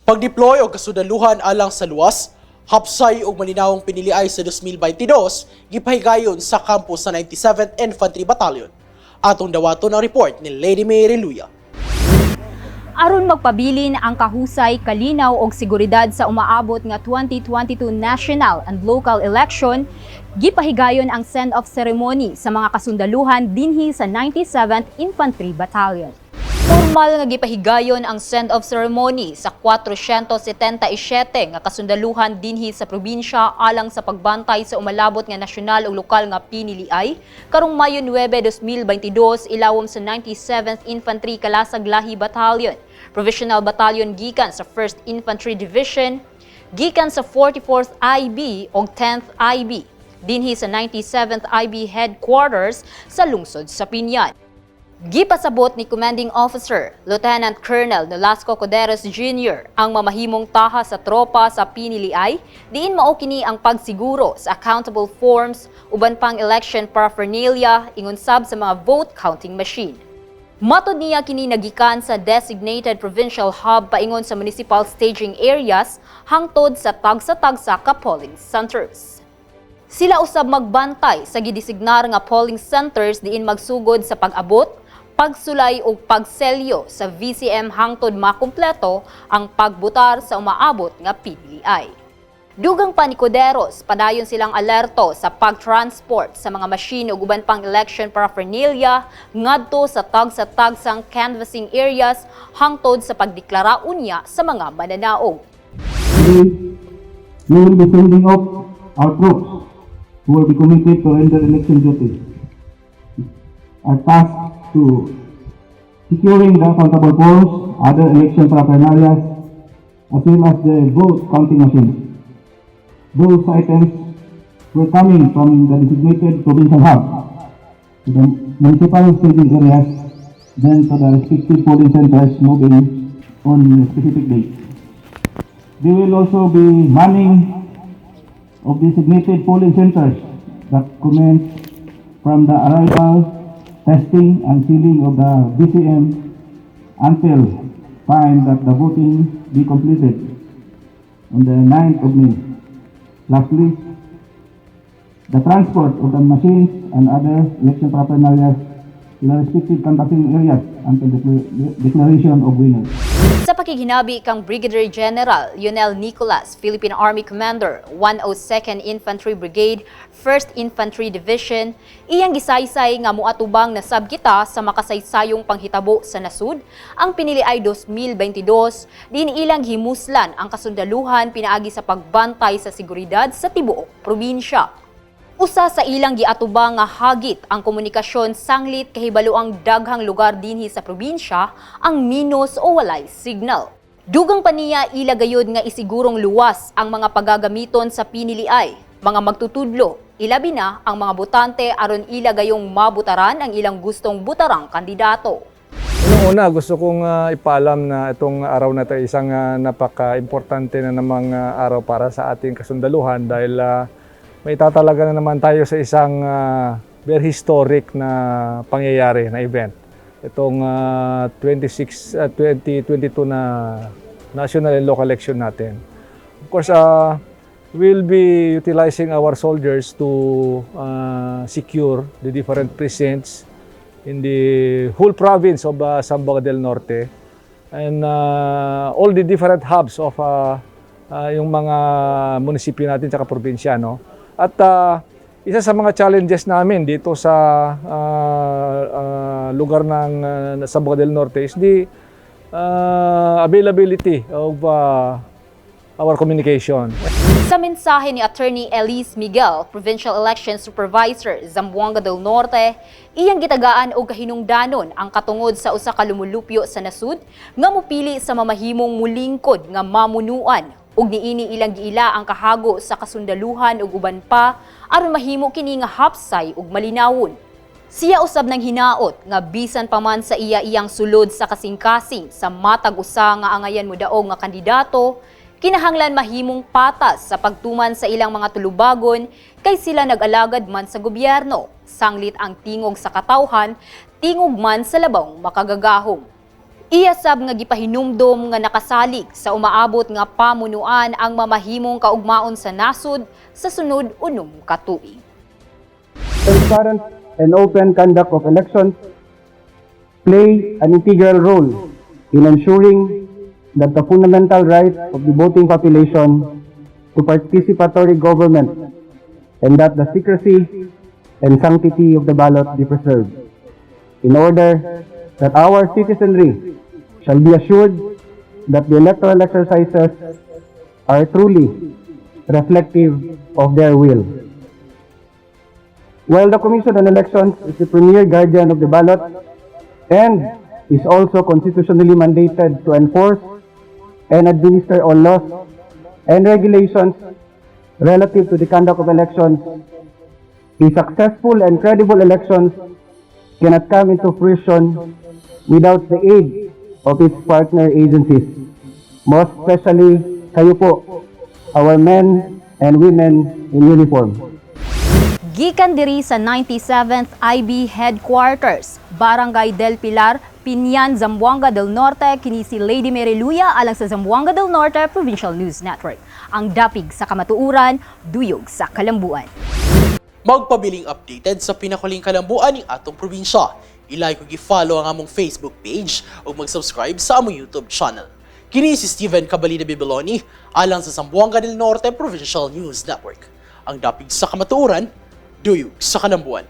Pag-deploy o kasudaluhan alang sa luwas, hapsay og malinawong piniliay sa 2022, gipahigayon sa kampo sa 97th Infantry Battalion. Atong dawaton ang report ni Lady Mary Luya. Aron magpabilin ang kahusay, kalinaw og seguridad sa umaabot nga 2022 national and local election, gipahigayon ang send-off ceremony sa mga kasundaluhan dinhi sa 97th Infantry Battalion. Formal nga gipahigayon ang send-off ceremony sa 477 nga kasundaluhan dinhi sa probinsya alang sa pagbantay sa umalabot nga nasyonal ug lokal nga piniliay karong Mayo 9, 2022 ilawom sa 97th Infantry Kalasag Lahi Battalion, Provisional Battalion gikan sa 1st Infantry Division, gikan sa 44th IB ug 10th IB dinhi sa 97th IB Headquarters sa lungsod sa Pinyan. Gipasabot ni Commanding Officer Lieutenant Colonel Nolasco Coderos Jr. ang mamahimong taha sa tropa sa piniliay, diin mao kini ang pagsiguro sa accountable forms uban pang election paraphernalia ingon sab sa mga vote counting machine. Matod niya kini nagikan sa designated provincial hub paingon sa municipal staging areas hangtod sa tagsa-tagsa ka polling centers. Sila usab magbantay sa gidesignar nga polling centers diin magsugod sa pag-abot, pagsulay o pagselyo sa VCM hangtod makumpleto ang pagbutar sa umaabot nga PDI. Dugang pa ni Coderos, padayon silang alerto sa pagtransport sa mga machine ug uban pang election paraphernalia ngadto sa tagsa-tagsang canvassing areas hangtod sa pagdeklara unya sa mga mananaog. Today, we will be sending off our troops who will be committed to render election duty. Our task to securing the accountable polls, other election paraphernalia, as well as the vote counting machines. Those items were coming from the designated provincial hub to the municipal staging areas, then to the respective polling centers moving on specific dates. They will also be manning of designated polling centers that commence from the arrival, testing and sealing of the VCM until time that the voting be completed on the 9th of May. Lastly, the transport of the machines and other election paraphernalia to the respective canvassing areas until the declaration of winners. Sa pakiginabi kang Brigadier General Lionel Nicolas, Philippine Army Commander, 102nd Infantry Brigade, 1st Infantry Division, iyang gisaysay nga muatubang na sabkita sa makasaysayong panghitabo sa nasud, ang piniliay 2022, din ilang himuslan ang kasundaluhan pinaagi sa pagbantay sa seguridad sa tibuok probinsya. Usa sa ilang giatubang nga hagit ang komunikasyon sanglit kahibalo ang daghang lugar dinhi sa probinsya ang minus o walay signal. Dugang pa niya ila gayud nga isigurong luwas ang mga pagagamiton sa piniliay, mga magtutudlo, ilabi na ang mga botante aron ila gayong mabutaran ang ilang gustong butarang kandidato. Una, gusto kong ipaalam na itong araw na ito isang napaka-importante na namang araw para sa ating kasundaluhan dahil may tatalaga na naman tayo sa isang very historic na pangyayari na event. Itong 2022 na national and local election natin. Of course, we'll be utilizing our soldiers to secure the different precincts in the whole province of Zamboanga del Norte and all the different hubs of yung mga munisipyo natin at probinsya, no? At isa sa mga challenges namin dito sa lugar ng Zamboanga del Norte is the availability of our communication. Sa mensahe ni Attorney Elise Miguel, Provincial Election Supervisor, Zamboanga del Norte, iyang gitagaan og kahinungdanon ang katungod sa usa ka lumulupyo sa nasud nga mopili sa mamahimong mulingkod nga mamunuan ug niini ilang giila ang kahago sa kasundaluhan ug uban pa aron mahimo kini nga hapsay ug malinawon. Siya usab nang hinaot nga bisan pa man sa iyang sulod sa kasing-kasing sa matag usa nga angayan mo daog nga kandidato, kinahanglan mahimong patas sa pagtuman sa ilang mga tulubagon kay sila nag-alagad man sa gobyerno, sanglit ang tingog sa katawhan, tingog man sa labang makagagahom. Iyasab nga gipahinumdom nga nakasalig sa umaabot nga pamunuan ang mamahimong kaugmaon sa nasod sa sunod unom ka tuig. Transparent and open conduct of elections play an integral role in ensuring that the fundamental right of the voting population to participatory government and that the secrecy and sanctity of the ballot be preserved, in order that our citizenry shall be assured that the electoral exercises are truly reflective of their will. While the Commission on Elections is the premier guardian of the ballot and is also constitutionally mandated to enforce and administer all laws and regulations relative to the conduct of elections, a successful and credible elections cannot come into fruition without the aid of its partner agencies, most especially kayo po, our men and women in uniform. Gikan diri sa 97th IB Headquarters, Barangay del Pilar, Pinyan, Zamboanga del Norte, kini si Lady Mary Luya alang sa Zamboanga del Norte Provincial News Network. Ang dapig sa kamatuuran, duyog sa kalambuan. Magpabiling updated sa pinakuling kalambuan ng atong probinsya. I-like ug i-follow ang among Facebook page ug mag-subscribe sa among YouTube channel. Kini si Steven Cabalida Bibiloni alang sa Zamboanga del Norte Provincial News Network. Ang dapig sa kamatuoran, duyog sa kalambuan.